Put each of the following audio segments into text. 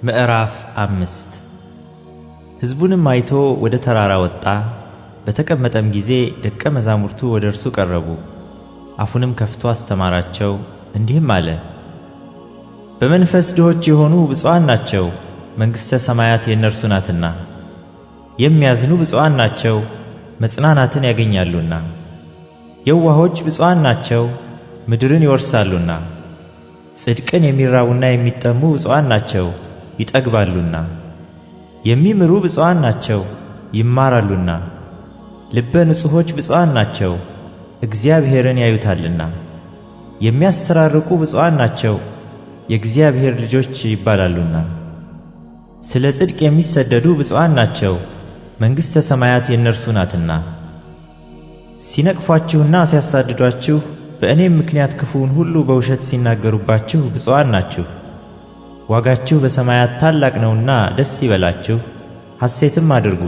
ምዕራፍ 5 ሕዝቡንም አይቶ ወደ ተራራ ወጣ። በተቀመጠም ጊዜ ደቀ መዛሙርቱ ወደ እርሱ ቀረቡ። አፉንም ከፍቶ አስተማራቸው፣ እንዲህም አለ። በመንፈስ ድሆች የሆኑ ብፁዓን ናቸው፣ መንግሥተ ሰማያት የእነርሱ ናትና። የሚያዝኑ ብፁዓን ናቸው፣ መጽናናትን ያገኛሉና። የዋሆች ብፁዓን ናቸው፣ ምድርን ይወርሳሉና። ጽድቅን የሚራቡና የሚጠሙ ብፁዓን ናቸው፣ ይጠግባሉና። የሚምሩ ብፁዓን ናቸው፣ ይማራሉና። ልበ ንጹሖች ብፁዓን ናቸው፣ እግዚአብሔርን ያዩታልና። የሚያስተራርቁ ብፁዓን ናቸው፣ የእግዚአብሔር ልጆች ይባላሉና። ስለ ጽድቅ የሚሰደዱ ብፁዓን ናቸው፣ መንግሥተ ሰማያት የእነርሱ ናትና። ሲነቅፏችሁና ሲያሳድዷችሁ በእኔም ምክንያት ክፉውን ሁሉ በውሸት ሲናገሩባችሁ ብፁዓን ናችሁ። ዋጋችሁ በሰማያት ታላቅ ነውና ደስ ይበላችሁ፣ ሐሴትም አድርጉ።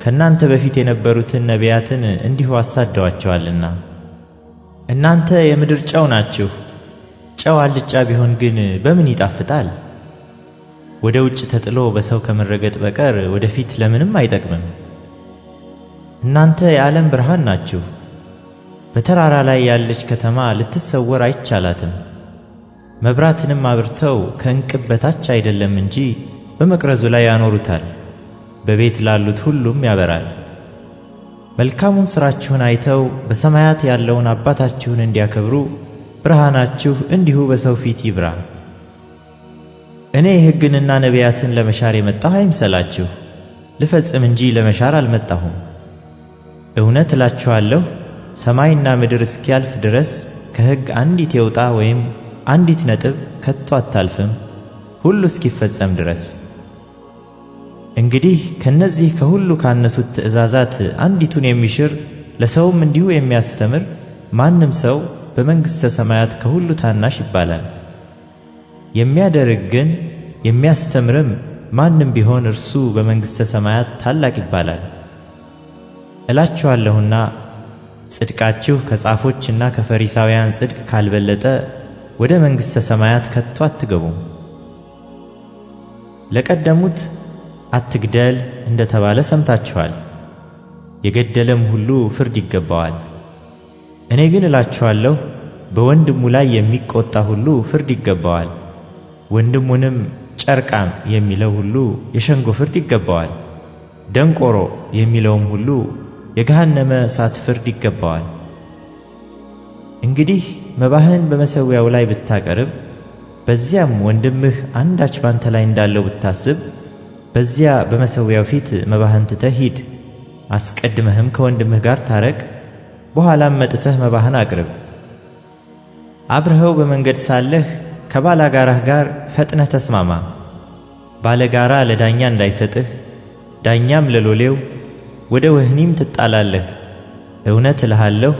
ከእናንተ በፊት የነበሩትን ነቢያትን እንዲሁ አሳደዋቸዋልና። እናንተ የምድር ጨው ናችሁ። ጨው አልጫ ቢሆን ግን በምን ይጣፍጣል? ወደ ውጭ ተጥሎ በሰው ከመረገጥ በቀር ወደፊት ለምንም አይጠቅምም። እናንተ የዓለም ብርሃን ናችሁ። በተራራ ላይ ያለች ከተማ ልትሰወር አይቻላትም። መብራትንም አብርተው ከእንቅብ በታች አይደለም እንጂ በመቅረዙ ላይ ያኖሩታል፣ በቤት ላሉት ሁሉም ያበራል። መልካሙን ሥራችሁን አይተው በሰማያት ያለውን አባታችሁን እንዲያከብሩ ብርሃናችሁ እንዲሁ በሰው ፊት ይብራ። እኔ ሕግንና ነቢያትን ለመሻር የመጣሁ አይምሰላችሁ፣ ልፈጽም እንጂ ለመሻር አልመጣሁም። እውነት እላችኋለሁ፣ ሰማይና ምድር እስኪያልፍ ድረስ ከሕግ አንዲት የውጣ ወይም አንዲት ነጥብ ከቶ አታልፍም፣ ሁሉ እስኪፈጸም ድረስ። እንግዲህ ከነዚህ ከሁሉ ካነሱት ትእዛዛት አንዲቱን የሚሽር ለሰውም እንዲሁ የሚያስተምር ማንም ሰው በመንግሥተ ሰማያት ከሁሉ ታናሽ ይባላል። የሚያደርግ ግን የሚያስተምርም ማንም ቢሆን እርሱ በመንግሥተ ሰማያት ታላቅ ይባላል። እላችኋለሁና ጽድቃችሁ ከጻፎችና ከፈሪሳውያን ጽድቅ ካልበለጠ ወደ መንግሥተ ሰማያት ከቶ አትገቡም። ለቀደሙት አትግደል እንደተባለ ሰምታችኋል። የገደለም ሁሉ ፍርድ ይገባዋል። እኔ ግን እላችኋለሁ፣ በወንድሙ ላይ የሚቆጣ ሁሉ ፍርድ ይገባዋል። ወንድሙንም ጨርቃም የሚለው ሁሉ የሸንጎ ፍርድ ይገባዋል። ደንቆሮ የሚለውም ሁሉ የገሃነመ እሳት ፍርድ ይገባዋል። እንግዲህ መባህን በመሠዊያው ላይ ብታቀርብ፣ በዚያም ወንድምህ አንዳች ባንተ ላይ እንዳለው ብታስብ፣ በዚያ በመሠዊያው ፊት መባህን ትተህ ሂድ። አስቀድመህም ከወንድምህ ጋር ታረቅ፣ በኋላም መጥተህ መባህን አቅርብ። አብረኸው በመንገድ ሳለህ ከባላጋራህ ጋር ፈጥነህ ተስማማ። ባለጋራ ለዳኛ እንዳይሰጥህ፣ ዳኛም ለሎሌው፣ ወደ ወህኒም ትጣላለህ። እውነት እልሃለሁ፣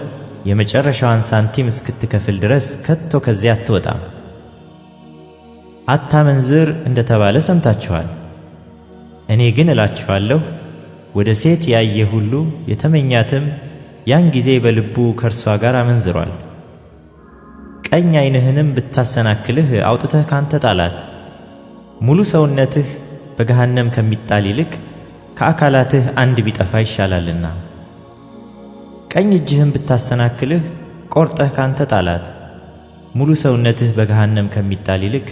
የመጨረሻዋን ሳንቲም እስክትከፍል ድረስ ከቶ ከዚያ አትወጣም። አታመንዝር እንደተባለ ሰምታችኋል። እኔ ግን እላችኋለሁ፣ ወደ ሴት ያየ ሁሉ የተመኛትም ያን ጊዜ በልቡ ከእርሷ ጋር አመንዝሯል። ቀኝ ዓይንህንም ብታሰናክልህ አውጥተህ ካንተ ጣላት። ሙሉ ሰውነትህ በገሃነም ከሚጣል ይልቅ ከአካላትህ አንድ ቢጠፋ ይሻላልና። ቀኝ እጅህም ብታሰናክልህ ቆርጠህ ካንተ ጣላት። ሙሉ ሰውነትህ በገሃነም ከሚጣል ይልቅ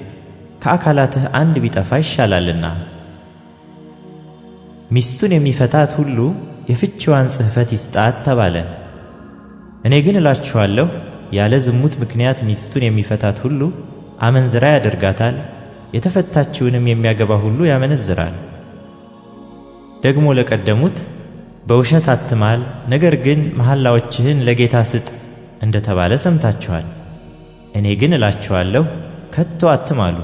ከአካላትህ አንድ ቢጠፋ ይሻላልና። ሚስቱን የሚፈታት ሁሉ የፍችዋን ጽሕፈት ይስጣት ተባለ። እኔ ግን እላችኋለሁ፣ ያለ ዝሙት ምክንያት ሚስቱን የሚፈታት ሁሉ አመንዝራ ያደርጋታል፣ የተፈታችውንም የሚያገባ ሁሉ ያመነዝራል። ደግሞ ለቀደሙት በውሸት አትማል፣ ነገር ግን መሐላዎችህን ለጌታ ስጥ እንደተባለ ሰምታችኋል። እኔ ግን እላችኋለሁ፣ ከቶ አትማሉ።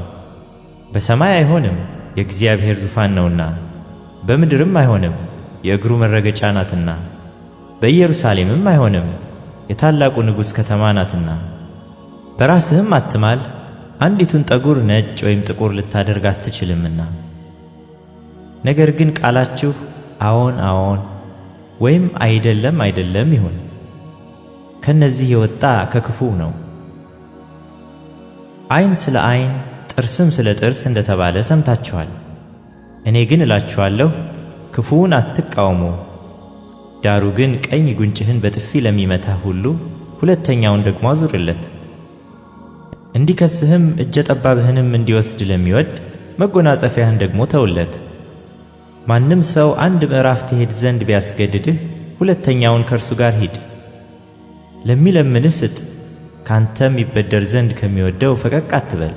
በሰማይ አይሆንም፣ የእግዚአብሔር ዙፋን ነውና፣ በምድርም አይሆንም፣ የእግሩ መረገጫ ናትና፣ በኢየሩሳሌምም አይሆንም፣ የታላቁ ንጉሥ ከተማ ናትና። በራስህም አትማል፣ አንዲቱን ጠጉር ነጭ ወይም ጥቁር ልታደርግ አትችልምና። ነገር ግን ቃላችሁ አዎን አዎን ወይም አይደለም አይደለም ይሁን። ከነዚህ የወጣ ከክፉ ነው። ዓይን ስለ ዓይን ጥርስም ስለ ጥርስ እንደተባለ ሰምታችኋል። እኔ ግን እላችኋለሁ ክፉውን አትቃወሙ። ዳሩ ግን ቀኝ ጉንጭህን በጥፊ ለሚመታህ ሁሉ ሁለተኛውን ደግሞ አዙርለት። እንዲከስህም እጀ ጠባብህንም እንዲወስድ ለሚወድ መጎናጸፊያህን ደግሞ ተውለት። ማንም ሰው አንድ ምዕራፍ ትሄድ ዘንድ ቢያስገድድህ ሁለተኛውን ከእርሱ ጋር ሂድ። ለሚለምንህ ስጥ፣ ካንተም ይበደር ዘንድ ከሚወደው ፈቀቅ አትበል።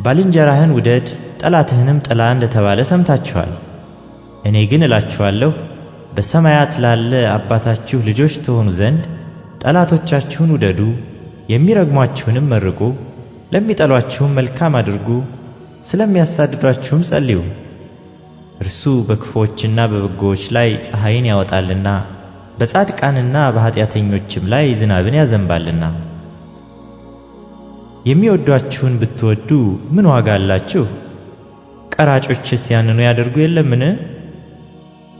ባልንጀራህን ውደድ ጠላትህንም ጥላ እንደተባለ ሰምታችኋል። እኔ ግን እላችኋለሁ በሰማያት ላለ አባታችሁ ልጆች ትሆኑ ዘንድ ጠላቶቻችሁን ውደዱ፣ የሚረግሟችሁንም መርቁ፣ ለሚጠሏችሁም መልካም አድርጉ፣ ስለሚያሳድዷችሁም ጸልዩ። እርሱ በክፉዎችና በበጎዎች ላይ ፀሐይን ያወጣልና በጻድቃንና በኃጢአተኞችም ላይ ዝናብን ያዘንባልና። የሚወዷችሁን ብትወዱ ምን ዋጋ አላችሁ? ቀራጮችስ ያንኑ ያደርጉ የለምን?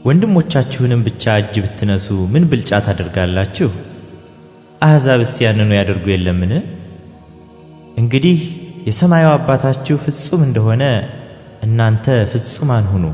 ወንድሞቻችሁንም ብቻ እጅ ብትነሱ ምን ብልጫ ታደርጋላችሁ? አሕዛብስ ያንኑ ያደርጉ የለምን? እንግዲህ የሰማዩ አባታችሁ ፍጹም እንደሆነ እናንተ ፍጹማን ሁኑ።